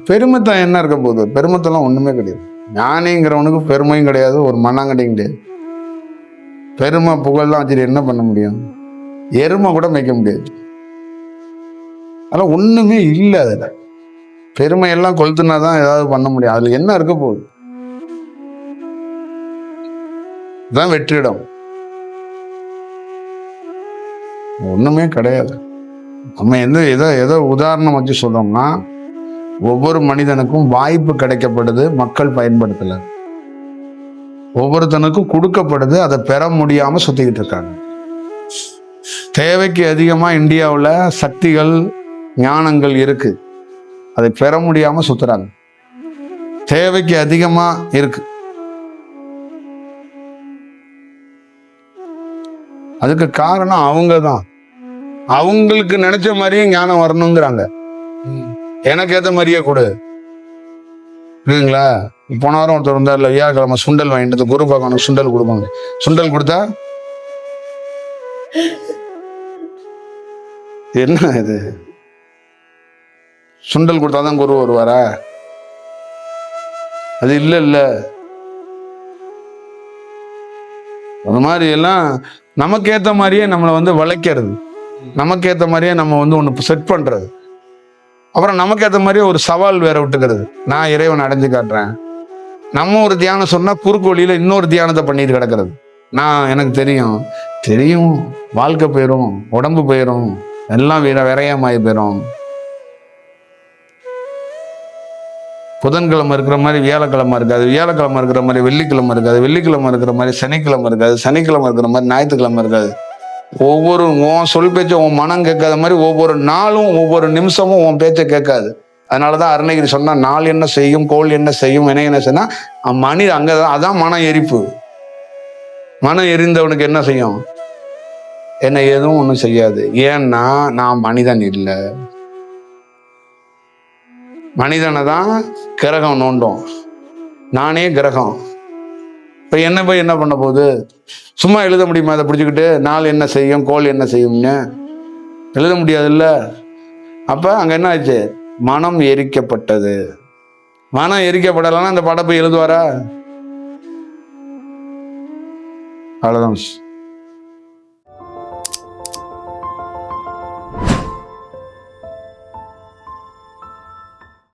பெருமைத்தான் என்ன இருக்க போகுது? பெருமைத்தெல்லாம் ஒண்ணுமே கிடையாது. ஞானிங்கிறவனுக்கு பெருமையும் கிடையாது, ஒரு மண்ணாங்கட்டியும் கிடையாது. பெருமை புகழ்லாம் வச்சுட்டு என்ன பண்ண முடியும்? எருமை கூட மேய்க்க முடியாது. அதெல்லாம் ஒண்ணுமே இல்லை. அதுல பெருமையெல்லாம் கொளுத்துனாதான் ஏதாவது பண்ண முடியும். அதுல என்ன இருக்க போகுது? இதுதான் வெற்றிடம். ஒண்ணுமே கிடையாது. நம்ம எதோ உதாரணம் வச்சு சொல்றோம்னா, ஒவ்வொரு மனிதனுக்கும் வாய்ப்பு கிடைக்கப்படுது, மக்கள் பயன்படுத்தல. ஒவ்வொருத்தனுக்கும் கொடுக்கப்படுது, அதை பெற முடியாம சுத்திக்கிட்டு இருக்காங்க. தேவைக்கு அதிகமா இந்தியாவில் சக்திகள் ஞானங்கள் இருக்கு, அதை பெற முடியாம சுத்துறாங்க. தேவைக்கு அதிகமா இருக்கு. அதுக்கு காரணம் அவங்க தான். அவங்களுக்கு நினைச்ச மாதிரியே ஞானம் வரணுங்கிறாங்க. எனக்கு ஏத்த மாதிரியே கொடு இல்லைங்களா? போன வாரம் ஒருத்தர் வந்தார்ல, வியாழக்கிழமை சுண்டல் வாங்கிட்டு குரு பார்க்கணும், சுண்டல் கொடுப்பாங்க. சுண்டல் கொடுத்தா என்ன இது? சுண்டல் கொடுத்தாதான் குரு வருவாரா? அது இல்ல. அது மாதிரி எல்லாம் நமக்கேற்ற மாதிரியே நம்மளை வளைக்கிறது, நமக்கேற்ற மாதிரியே நம்ம ஒன்று செட் பண்றது, அப்புறம் நமக்கேற்ற மாதிரியே ஒரு சவால் வேற விட்டுக்கிறது. நான் இறைவன் அடைஞ்சு காட்டுறேன். நம்ம ஒரு தியானம் சொன்னா குறுக்கு வழியில இன்னொரு தியானத்தை பண்ணிட்டு கிடக்கிறது. எனக்கு தெரியும் வாழ்க்கை போயிடும், உடம்பு போயிடும், எல்லாம் விரையமாயி போயிடும். புதன்கிழமை இருக்கிற மாதிரி வியாழக்கிழமை இருக்காது, வியாழக்கிழமை இருக்கிற மாதிரி வெள்ளிக்கிழமை இருக்காது, வெள்ளிக்கிழமை இருக்கிற மாதிரி சனிக்கிழமை இருக்காது, சனிக்கிழமை இருக்கிற மாதிரி ஞாயிற்றுக்கிழமை இருக்காது. ஒவ்வொரு உன் சொல் பேச்ச உன் மனம் கேட்காத மாதிரி ஒவ்வொரு நாளும் ஒவ்வொரு நிமிஷமும் உன் பேச்சை கேட்காது. அதனாலதான் அருணகிரி சொன்னா, நாள் என்ன செய்யும், கோள் என்ன செய்யும், வினை என்ன செய்யும். மனித அங்கதான், அதான் மன எரிப்பு. மனம் எரிந்தவனுக்கு என்ன செய்யும்? என்ன எதுவும் ஒண்ணும் செய்யாது. ஏன்னா நான் மனிதன் இல்லை. மனிதனை தான் கிரகம் நோண்டும், நானே கிரகம். இப்ப என்ன போய் என்ன பண்ண போகுது? சும்மா எழுத முடியுமா? அதை பிடிச்சிக்கிட்டு நாள் என்ன செய்யும், கோள் என்ன செய்யும்னு எழுத முடியாதுல்ல. அப்ப அங்க என்ன ஆச்சு? மனம் எரிக்கப்பட்டது. மனம் எரிக்கப்படலைன்னா அந்த படைப்பை எழுதுவாரா? அவ்வளவுதான்.